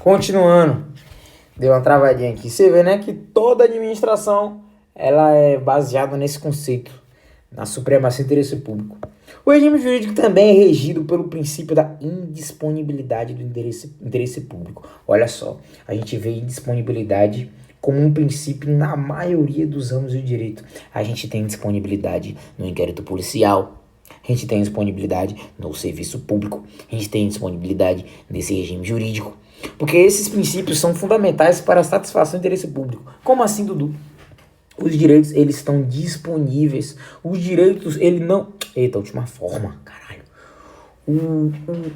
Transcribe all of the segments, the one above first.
Continuando, deu uma travadinha aqui. Você vê, né, que toda administração ela é baseada nesse conceito, na supremacia do interesse público. O regime jurídico também é regido pelo princípio da indisponibilidade do interesse público. Olha só, a gente vê indisponibilidade como um princípio na maioria dos ramos do direito. A gente tem disponibilidade no inquérito policial, a gente tem disponibilidade no serviço público, a gente tem disponibilidade nesse regime jurídico, porque esses princípios são fundamentais para a satisfação do interesse público. Como assim, Dudu? Os direitos, eles estão disponíveis. Os direitos, ele não... Eita, última forma, caralho.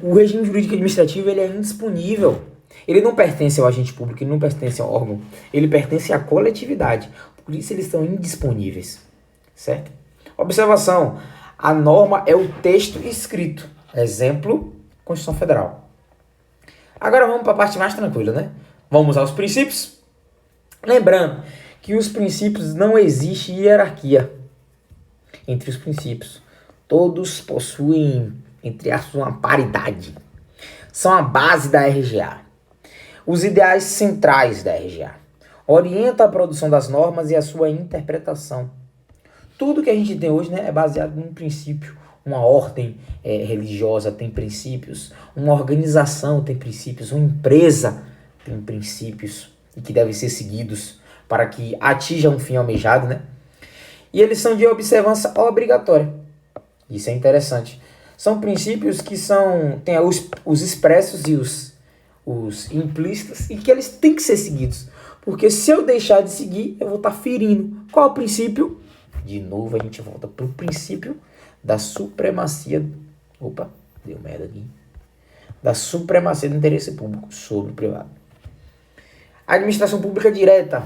O regime jurídico administrativo, ele é indisponível. Ele não pertence ao agente público, ele não pertence ao órgão. Ele pertence à coletividade. Por isso, eles estão indisponíveis. Certo? Observação. A norma é o texto escrito. Exemplo, Constituição Federal. Agora vamos para a parte mais tranquila, né? Vamos aos princípios. Lembrando que os princípios não existe hierarquia entre os princípios. Todos possuem, entre aspas, uma paridade. São a base da RGA. Os ideais centrais da RGA. Orienta a produção das normas e a sua interpretação. Tudo que a gente tem hoje, né, é baseado num princípio. Uma ordem religiosa tem princípios. Uma organização tem princípios. Uma empresa tem princípios e que devem ser seguidos para que atinja um fim almejado, né? E eles são de observância obrigatória. Isso é interessante. São princípios que tem os expressos e os implícitos e que eles têm que ser seguidos. Porque se eu deixar de seguir, eu vou estar ferindo. Qual é o princípio? De novo, a gente volta para o princípio da supremacia... Opa, deu merda aqui. Da supremacia do interesse público sobre o privado. Administração pública direta.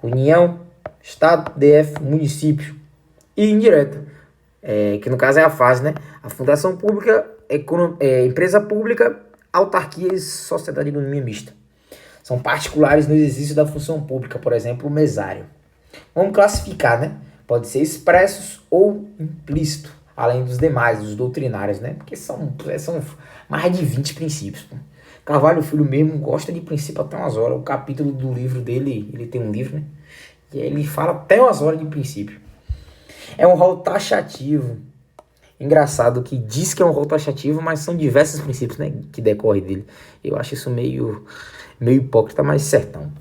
União, Estado, DF, município. E indireta, que no caso é a fase, né? A fundação pública, empresa pública, autarquia e sociedade de economia mista. São particulares no exercício da função pública, por exemplo, o mesário. Vamos classificar, né? Pode ser expressos ou implícito, além dos demais, dos doutrinários, né? Porque são mais de 20 princípios. Pô. Carvalho Filho mesmo gosta de princípio até umas horas. O capítulo do livro dele, ele tem um livro, né? E ele fala até umas horas de princípio. É um rol taxativo. Engraçado que diz que é um rol taxativo, mas são diversos princípios, né, que decorrem dele. Eu acho isso meio hipócrita, mas certão.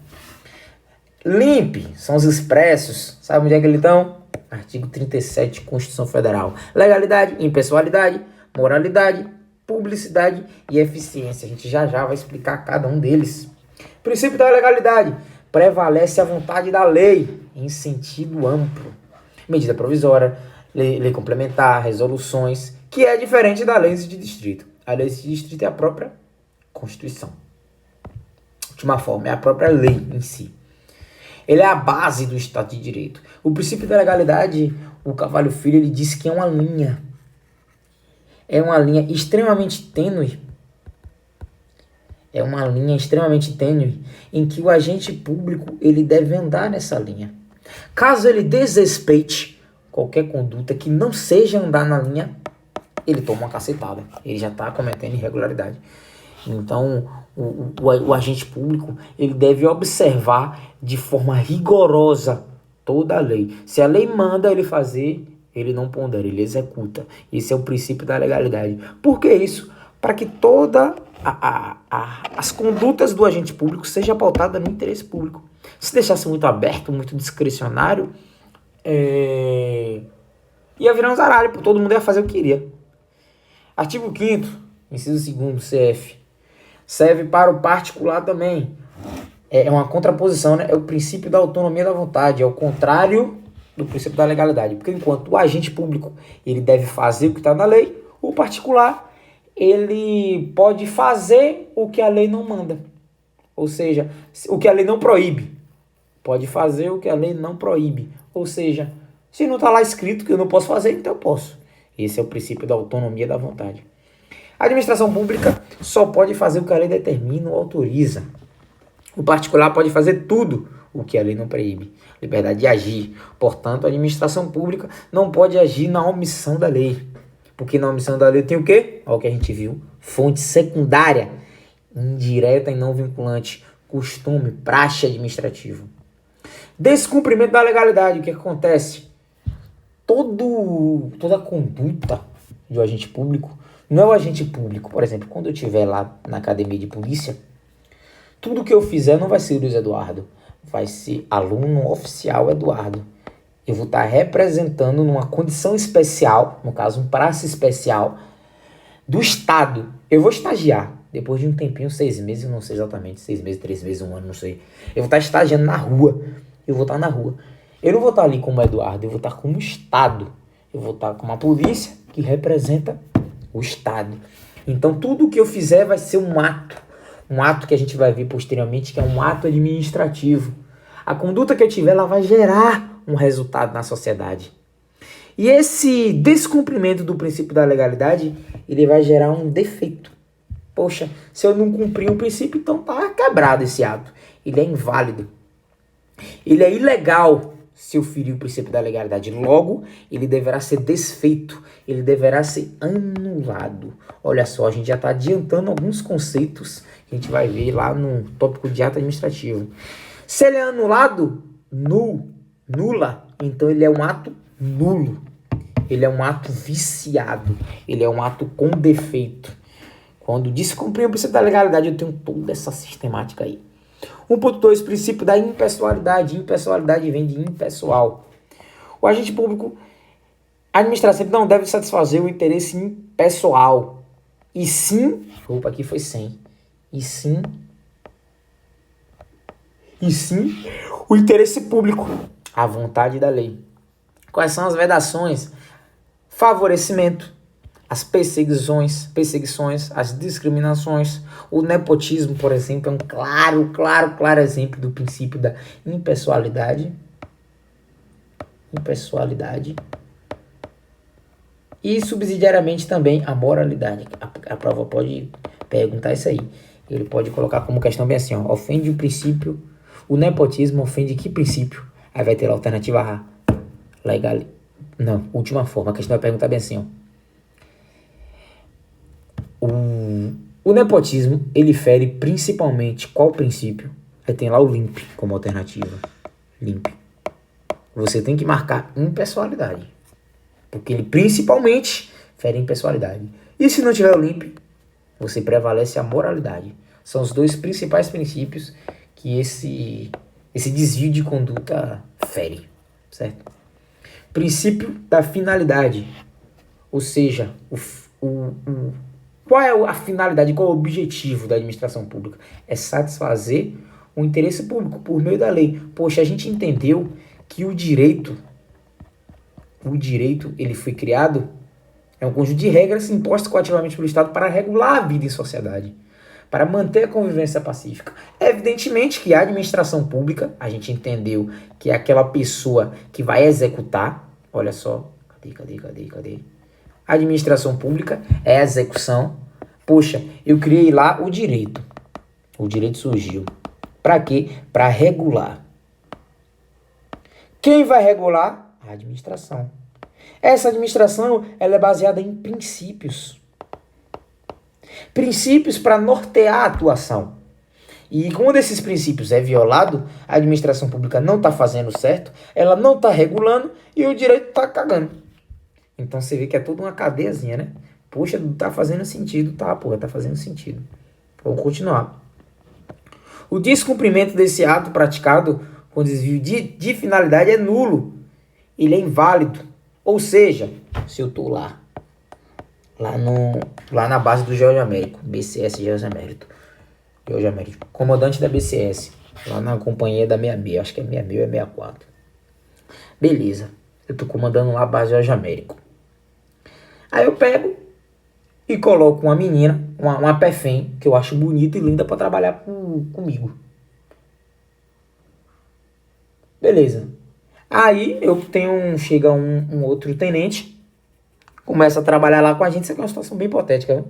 LIMP são os expressos. Sabe onde é que eles estão? Artigo 37, Constituição Federal. Legalidade, impessoalidade, moralidade, publicidade e eficiência. A gente já vai explicar cada um deles. Princípio da legalidade. Prevalece a vontade da lei em sentido amplo. Medida provisória, lei complementar, resoluções, que é diferente da lei de distrito. A lei de distrito é a própria Constituição. Última forma, é a própria lei em si. Ele é a base do Estado de Direito. O princípio da legalidade, o Carvalho Filho, ele disse que é uma linha. É uma linha extremamente tênue. É uma linha extremamente tênue em que o agente público ele deve andar nessa linha. Caso ele desrespeite qualquer conduta que não seja andar na linha, ele toma uma cacetada. Ele já está cometendo irregularidade. Então, o agente público ele deve observar de forma rigorosa toda a lei. Se a lei manda ele fazer, ele não pondera, ele executa. Esse é o princípio da legalidade. Por que isso? Para que toda as condutas do agente público seja pautada no interesse público. Se deixasse muito aberto, muito discricionário, ia virar um zaralho, todo mundo ia fazer o que queria. Artigo 5º, inciso 2º, CF. Serve para o particular também. É uma contraposição, né? É o princípio da autonomia da vontade, é o contrário do princípio da legalidade. Porque enquanto o agente público ele deve fazer o que está na lei, o particular ele pode fazer o que a lei não manda. Ou seja, o que a lei não proíbe. Pode fazer o que a lei não proíbe. Ou seja, se não está lá escrito que eu não posso fazer, então eu posso. Esse é o princípio da autonomia da vontade. A administração pública só pode fazer o que a lei determina ou autoriza. O particular pode fazer tudo o que a lei não proíbe. Liberdade de agir. Portanto, a administração pública não pode agir na omissão da lei. Porque na omissão da lei tem o quê? Olha o que a gente viu. Fonte secundária. indireta e não vinculante, costume, praxe administrativo. Descumprimento da legalidade, o que acontece? Toda conduta de um agente público, não é o agente público, por exemplo, quando eu estiver lá na academia de polícia, tudo que eu fizer não vai ser Luiz Eduardo, vai ser aluno oficial Eduardo. Eu vou estar representando numa condição especial, no caso um praxe especial, do Estado. Eu vou estagiar, depois de um tempinho, 6 meses, não sei exatamente, 6 meses, 3 meses, 1 ano, não sei. Eu vou estar estagiando na rua, eu vou estar na rua. Eu não vou estar ali como Eduardo, eu vou estar como Estado. Eu vou estar com uma polícia que representa o Estado. Então tudo que eu fizer vai ser um ato que a gente vai ver posteriormente, que é um ato administrativo. A conduta que eu tiver, ela vai gerar um resultado na sociedade. E esse descumprimento do princípio da legalidade, ele vai gerar um defeito. Poxa, se eu não cumprir o princípio, então tá quebrado esse ato. Ele é inválido. Ele é ilegal se eu ferir o princípio da legalidade. Logo, ele deverá ser desfeito. Ele deverá ser anulado. Olha só, a gente já está adiantando alguns conceitos que a gente vai ver lá no tópico de ato administrativo. Se ele é anulado, nula, então ele é um ato nulo. Ele é um ato viciado. Ele é um ato com defeito. Quando descumprir o princípio da legalidade, eu tenho toda essa sistemática aí. 1.2, princípio da impessoalidade. Impessoalidade vem de impessoal. O agente público administrativo não deve satisfazer o interesse impessoal. E sim... Opa, aqui foi sem. E sim o interesse público. A vontade da lei. Quais são as vedações? Favorecimento. As perseguições, as discriminações, o nepotismo, por exemplo, é um claro exemplo do princípio da impessoalidade. E subsidiariamente também a moralidade. A prova pode perguntar isso aí. Ele pode colocar como questão bem assim, ó, ofende o princípio, o nepotismo ofende que princípio? Aí vai ter a alternativa A. Legal. Não, última forma, a questão vai perguntar bem assim, ó. O nepotismo, ele fere principalmente qual princípio? Aí tem lá o limp como alternativa. Limp. Você tem que marcar impessoalidade. Porque ele principalmente fere impessoalidade. E se não tiver o limp, você prevalece a moralidade. São os dois principais princípios que esse desvio de conduta fere. Certo? Princípio da finalidade. Ou seja, qual é a finalidade, qual é o objetivo da administração pública? É satisfazer o interesse público por meio da lei. Poxa, a gente entendeu que o direito ele foi criado, é um conjunto de regras impostas coativamente pelo Estado para regular a vida em sociedade, para manter a convivência pacífica. Evidentemente que a administração pública, a gente entendeu que é aquela pessoa que vai executar, olha só, cadê? A administração pública é a execução. Poxa, eu criei lá o direito. O direito surgiu. Para quê? Para regular. Quem vai regular? A administração. Essa administração, ela é baseada em princípios. Princípios para nortear a atuação. E quando esses princípios é violado, a administração pública não está fazendo certo, ela não está regulando e o direito está cagando. Então você vê que é toda uma cadeiazinha, né? Poxa, tá fazendo sentido. Tá fazendo sentido. Vamos continuar. O descumprimento desse ato praticado com desvio de finalidade é nulo. Ele é inválido. Ou seja, se eu tô lá na base do Jorge Américo, BCS Jorge Américo, comandante da BCS, lá na companhia da 66, acho que é 66 ou 64. Beleza, eu tô comandando lá a base Jorge Américo. Aí eu pego e coloco uma menina, uma PFM, que eu acho bonita e linda para trabalhar comigo. Beleza. Aí chega um outro tenente, começa a trabalhar lá com a gente, isso aqui é uma situação bem hipotética, né?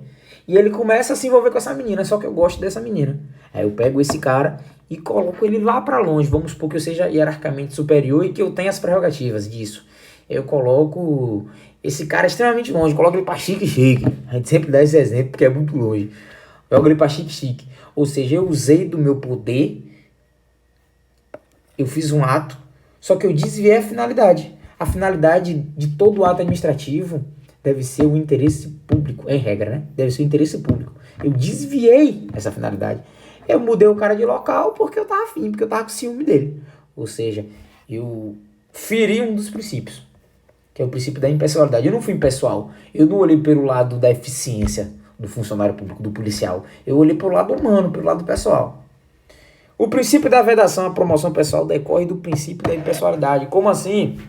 E ele começa a se envolver com essa menina, só que eu gosto dessa menina. Aí eu pego esse cara e coloco ele lá para longe, vamos supor que eu seja hierarquicamente superior e que eu tenha as prerrogativas disso. Eu coloco esse cara extremamente longe, coloco ele pra chique. A gente sempre dá esse exemplo porque é muito longe. Jogo ele pra chique-chique. Ou seja, eu usei do meu poder, eu fiz um ato, só que eu desviei a finalidade. A finalidade de todo ato administrativo deve ser o interesse público, em regra, né? Deve ser o interesse público. Eu desviei essa finalidade. Eu mudei o cara de local porque eu tava afim, porque eu tava com ciúme dele. Ou seja, eu feri um dos princípios, que é o princípio da impessoalidade. Eu não fui impessoal. Eu não olhei pelo lado da eficiência do funcionário público, do policial. Eu olhei pelo lado humano, pelo lado pessoal. O princípio da vedação à promoção pessoal decorre do princípio da impessoalidade. Como assim?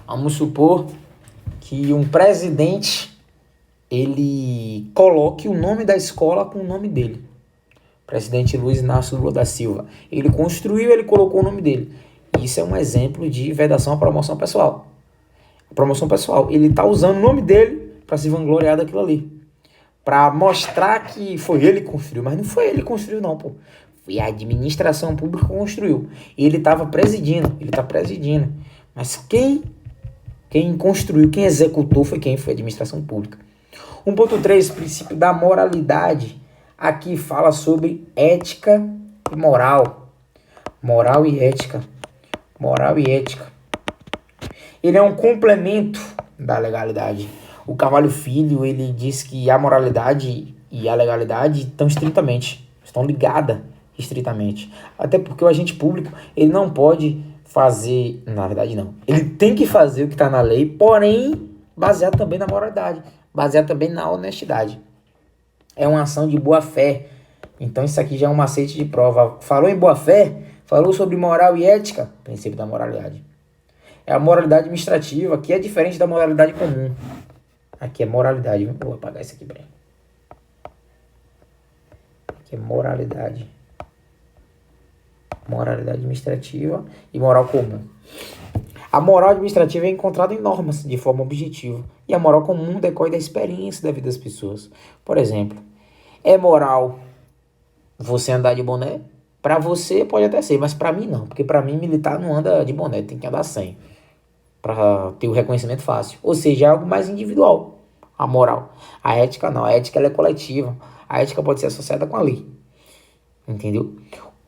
Vamos supor que um presidente ele coloque o nome da escola com o nome dele. Presidente Luiz Inácio Lula da Silva. Ele construiu, ele colocou o nome dele. Isso é um exemplo de vedação à promoção pessoal. A promoção pessoal, ele está usando o nome dele para se vangloriar daquilo ali. Para mostrar que foi ele que construiu. Mas não foi ele que construiu não, pô. Foi a administração pública que construiu. Ele estava presidindo, ele está presidindo. Mas quem construiu, quem executou foi quem? Foi a administração pública. 1.3, princípio da moralidade. Aqui fala sobre ética e moral. Moral e ética. Moral e ética. Ele é um complemento da legalidade. O Carvalho Filho, ele diz que a moralidade e a legalidade estão ligadas estritamente. Até porque o agente público, ele não pode fazer, na verdade não, ele tem que fazer o que está na lei, porém baseado também na moralidade, baseado também na honestidade. É uma ação de boa fé. Então isso aqui já é um macete de prova. Falou em boa fé, falou sobre moral e ética, princípio da moralidade. É a moralidade administrativa, que é diferente da moralidade comum. Aqui é moralidade. Vou apagar isso aqui, peraí. Aqui é moralidade. Moralidade administrativa e moral comum. A moral administrativa é encontrada em normas de forma objetiva. E a moral comum decorre da experiência da vida das pessoas. Por exemplo, é moral você andar de boné? Para você pode até ser, mas para mim não. Porque para mim militar não anda de boné, tem que andar sem. Para ter o reconhecimento fácil. Ou seja, é algo mais individual. A moral. A ética não. A ética ela é coletiva. A ética pode ser associada com a lei. Entendeu?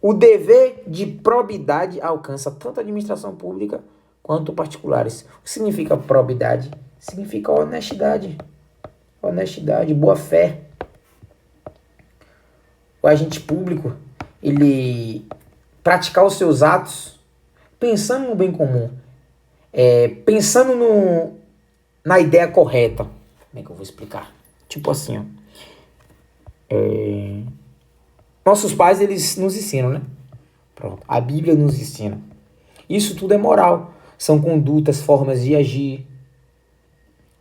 O dever de probidade alcança tanto a administração pública quanto particulares. O que significa probidade? Significa honestidade. Honestidade, boa fé. O agente público, ele praticar os seus atos pensando no bem comum. Pensando na ideia correta. Como é que eu vou explicar? Tipo assim, ó. Nossos pais, eles nos ensinam, né? Pronto. A Bíblia nos ensina. Isso tudo é moral. São condutas, formas de agir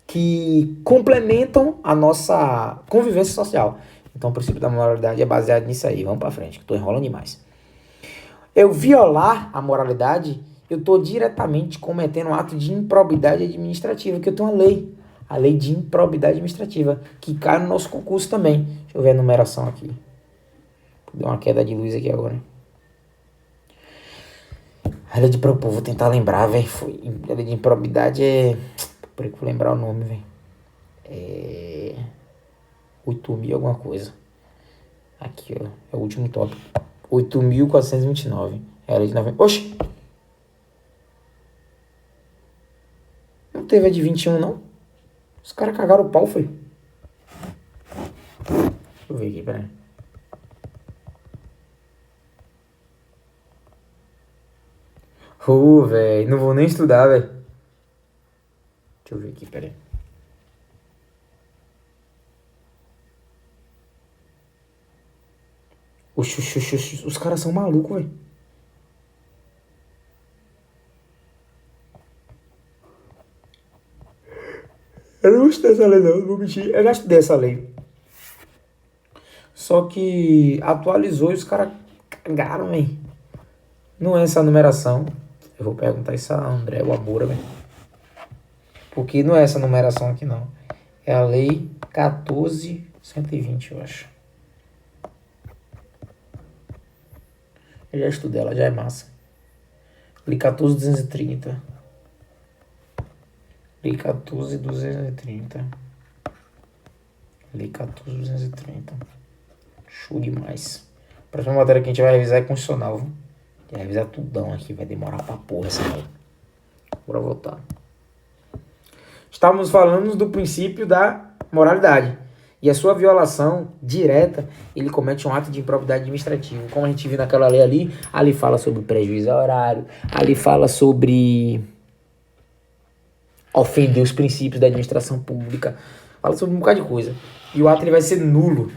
que complementam a nossa convivência social. Então o princípio da moralidade é baseado nisso aí. Vamos pra frente, que eu tô enrolando demais. Eu violar a moralidade, eu estou diretamente cometendo um ato de improbidade administrativa, que eu tenho uma lei. A lei de improbidade administrativa, que cai no nosso concurso também. Deixa eu ver a numeração aqui. Deu uma queda de luz aqui agora. A lei de improbidade, vou tentar lembrar, velho. A lei de improbidade é... Por que eu vou lembrar o nome, velho. 8.000 alguma coisa. Aqui, ó. É o último tópico. 8.429. É a lei de 90. Oxi! Não teve a de 21, não? Os caras cagaram o pau, foi? Deixa eu ver aqui, peraí. Velho. Não vou nem estudar, velho. Deixa eu ver aqui, peraí. Oxi. Os caras são malucos, velho. Eu não gostei dessa lei, não vou mentir. Eu já estudei essa lei. Só que atualizou e os caras cagaram, velho. Não é essa a numeração. Eu vou perguntar isso a André Wabura, velho. Porque não é essa numeração aqui, não. É a lei 14.120, eu acho. Eu já estudei, ela já é massa. Lei 14.230. Lei 14.230. Lei 14.230. Show demais. A próxima matéria que a gente vai revisar é constitucional, viu? A gente vai revisar tudão aqui, vai demorar pra porra essa aula. Bora voltar. Estávamos falando do princípio da moralidade. E a sua violação direta, ele comete um ato de improbidade administrativa. Como a gente viu naquela lei ali fala sobre prejuízo a horário, ali fala sobre ofender os princípios da administração pública, fala sobre um bocado de coisa. E o ato ele vai ser nulo.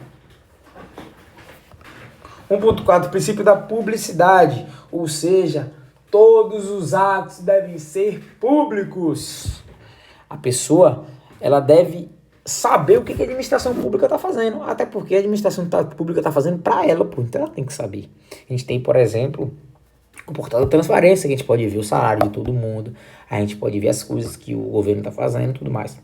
1.4, princípio da publicidade, ou seja, todos os atos devem ser públicos. A pessoa, ela deve saber o que a administração pública está fazendo, até porque a administração pública está fazendo para ela, pô, então ela tem que saber. A gente tem, por exemplo, o portal da transparência, que a gente pode ver o salário de todo mundo, a gente pode ver as coisas que o governo está fazendo e tudo mais.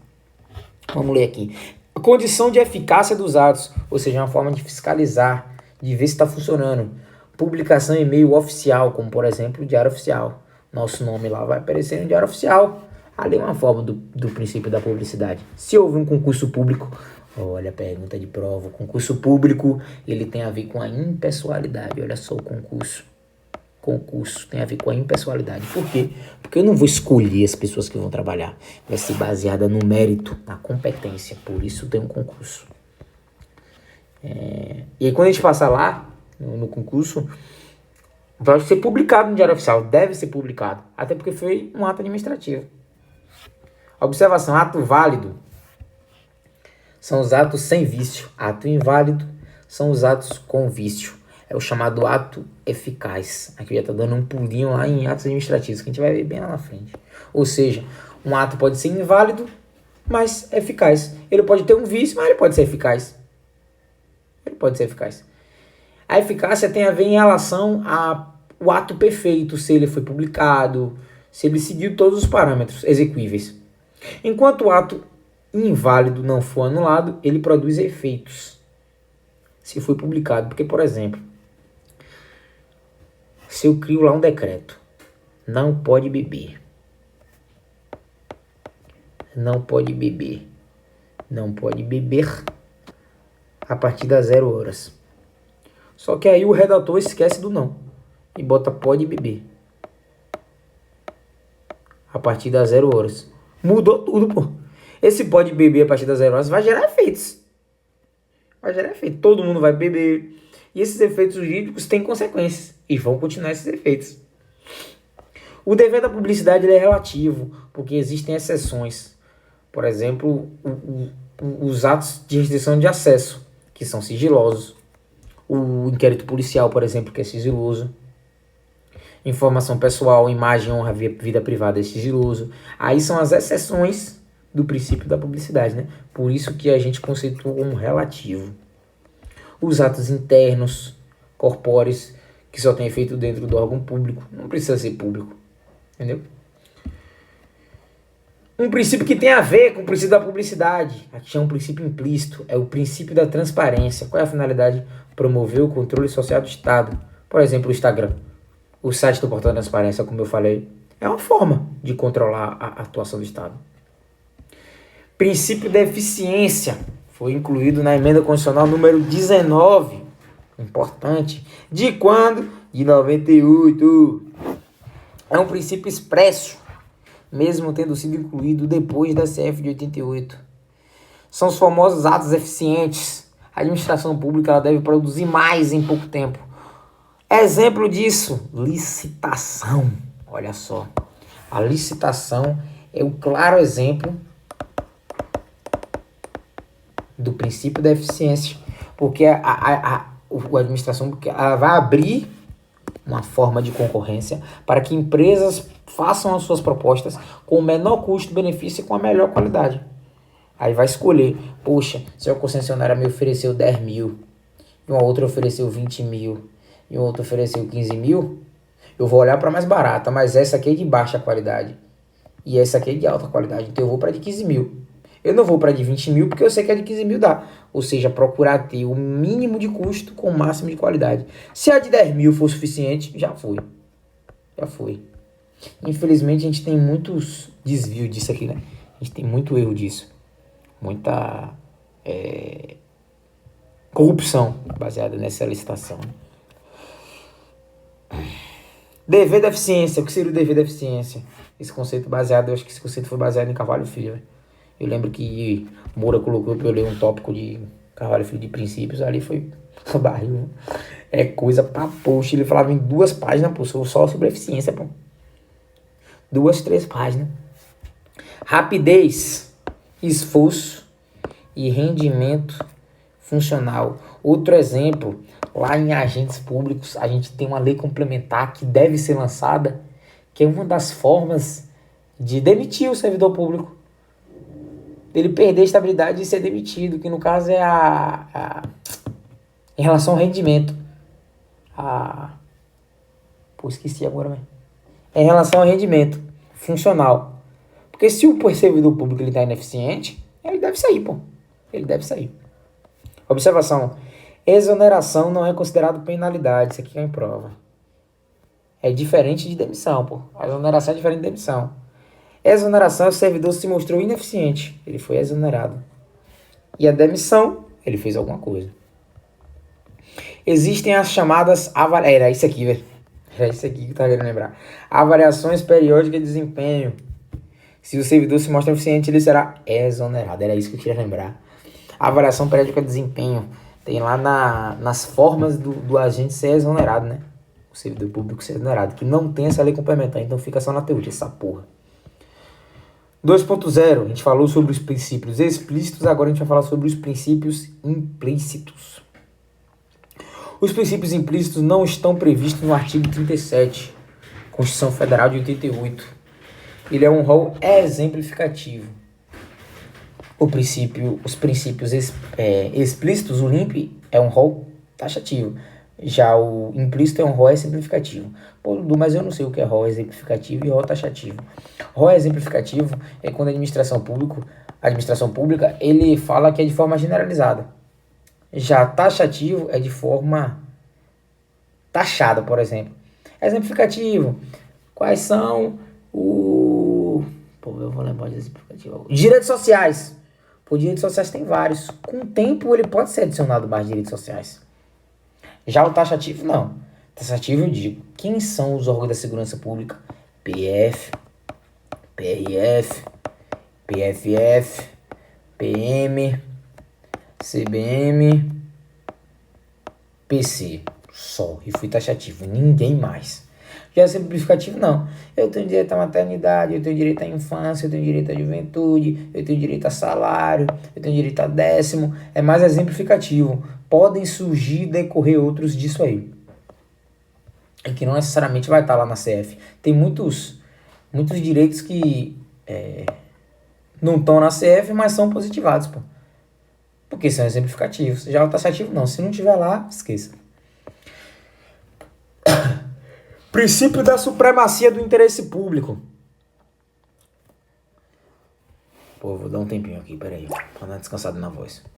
Vamos ler aqui. A condição de eficácia dos atos, ou seja, uma forma de fiscalizar, de ver se está funcionando. Publicação em meio oficial, como por exemplo o Diário Oficial. Nosso nome lá vai aparecer no Diário Oficial. Ali é uma forma do princípio da publicidade. Se houve um concurso público, olha a pergunta de prova, o concurso público, ele tem a ver com a impessoalidade. Olha só o concurso. Concurso tem a ver com a impessoalidade. Por quê? Porque eu não vou escolher as pessoas que vão trabalhar. Vai ser baseada no mérito, na competência. Por isso tem um concurso. E aí quando a gente passa lá, no concurso, vai ser publicado no Diário Oficial. Deve ser publicado. Até porque foi um ato administrativo. Observação, ato válido são os atos sem vício. Ato inválido são os atos com vício. É o chamado ato eficaz. Aqui já está dando um pulinho lá em atos administrativos, que a gente vai ver bem lá na frente. Ou seja, um ato pode ser inválido, mas eficaz. Ele pode ter um vício, mas ele pode ser eficaz. Ele pode ser eficaz. A eficácia tem a ver em relação ao ato perfeito, se ele foi publicado, se ele seguiu todos os parâmetros execuíveis. Enquanto o ato inválido não for anulado, ele produz efeitos. Se foi publicado, porque, por exemplo, se eu crio lá um decreto, não pode beber. Não pode beber. Não pode beber a partir das 0 horas. Só que aí o redator esquece do não e bota pode beber a partir das 0 horas. Mudou tudo, pô. Esse pode beber a partir das 0 horas vai gerar efeitos. Vai gerar efeito. Todo mundo vai beber. E esses efeitos jurídicos têm consequências. E vão continuar esses efeitos. O dever da publicidade ele é relativo, porque existem exceções. Por exemplo, os atos de restrição de acesso, que são sigilosos. O inquérito policial, por exemplo, que é sigiloso. Informação pessoal, imagem, honra, vida privada é sigiloso. Aí são as exceções do princípio da publicidade, né? Por isso que a gente conceitua como relativo. Os atos internos, corpóreos, que só tem efeito dentro do órgão público, não precisa ser público, entendeu? Um princípio que tem a ver com o princípio da publicidade, aqui é um princípio implícito, é o princípio da transparência. Qual é a finalidade? Promover o controle social do Estado. Por exemplo, o Instagram. O site do Portal da Transparência, como eu falei, é uma forma de controlar a atuação do Estado. Princípio da eficiência foi incluído na emenda constitucional número 19, importante. De quando? De 98. É um princípio expresso, mesmo tendo sido incluído depois da CF de 88. São os famosos atos eficientes. A administração pública ela deve produzir mais em pouco tempo. Exemplo disso, licitação. Olha só, a licitação é o claro exemplo do princípio da eficiência, porque a administração pública ela vai abrir uma forma de concorrência para que empresas façam as suas propostas com o menor custo-benefício e com a melhor qualidade. Aí vai escolher, poxa, se a concessionária me ofereceu 10 mil, e uma outra ofereceu 20 mil, e uma outra ofereceu 15 mil, eu vou olhar para a mais barata, mas essa aqui é de baixa qualidade, e essa aqui é de alta qualidade, então eu vou para de 15 mil. Eu não vou para de 20 mil porque eu sei que a de 15 mil dá. Ou seja, procurar ter o mínimo de custo com o máximo de qualidade. Se a de 10 mil for suficiente, já foi. Já foi. Infelizmente a gente tem muitos desvios disso aqui, né? A gente tem muito erro disso. Muita corrupção baseada nessa licitação. Dever da eficiência. O que seria o dever da eficiência? Esse conceito baseado, eu acho que esse conceito foi baseado em Carvalho Filho. Eu lembro que Moura colocou para eu ler um tópico de Carvalho Filho de princípios, ali foi barril. É coisa pra poxa. Ele falava em 2 páginas, pô, só sobre eficiência, pô. 2, 3 páginas. Rapidez, esforço e rendimento funcional. Outro exemplo, lá em agentes públicos, a gente tem uma lei complementar que deve ser lançada, que é uma das formas de demitir o servidor público. Ele perder a estabilidade e ser demitido, que no caso é em relação ao rendimento. Esqueci agora, velho. É em relação ao rendimento funcional. Porque se o servidor público ele tá ineficiente, ele deve sair, pô. Ele deve sair. Observação. Exoneração não é considerado penalidade. Isso aqui é em prova. É diferente de demissão, pô. A exoneração é diferente de demissão. Exoneração é o servidor se mostrou ineficiente. Ele foi exonerado. E a demissão, ele fez alguma coisa. Existem as chamadas... Era isso aqui, velho. Era isso aqui que eu tava querendo lembrar. Avaliações periódicas de desempenho. Se o servidor se mostra eficiente, ele será exonerado. Era isso que eu queria lembrar. Avaliação periódica de desempenho. Tem lá nas formas do agente ser exonerado, né? O servidor público ser exonerado. Que não tem essa lei complementar. Então fica só na teoria, essa porra. 2.0. A gente falou sobre os princípios explícitos. Agora a gente vai falar sobre os princípios implícitos. Os princípios implícitos não estão previstos no artigo 37, Constituição Federal de 88. Ele é um rol exemplificativo. Os princípios explícitos, o LIMP, é um rol taxativo. Já o implícito é um rol exemplificativo. Pô, mas eu não sei o que é rol exemplificativo e rol taxativo. Rol exemplificativo é quando a administração pública, ele fala que é de forma generalizada. Já taxativo é de forma taxada, por exemplo. Exemplificativo. Quais são eu vou lembrar de exemplificativo. Direitos sociais. Por direitos sociais tem vários. Com o tempo ele pode ser adicionado mais direitos sociais. Já o taxativo, não. Taxativo eu digo, quem são os órgãos da segurança pública? PF, PRF, PFF, PM, CBM, PC. Só. E fui taxativo. Ninguém mais. Já simplificativo, não. Eu tenho direito à maternidade, eu tenho direito à infância, eu tenho direito à juventude, eu tenho direito a salário, eu tenho direito a 10º. É mais exemplificativo. Podem surgir e decorrer outros disso aí. E que não necessariamente vai estar lá na CF. Tem muitos direitos que não estão na CF, mas são positivados, pô. Porque são exemplificativos. Já o taxativo não. Se não tiver lá, esqueça. Princípio da supremacia do interesse público. Pô, vou dar um tempinho aqui, peraí. Pra dar descansado na voz.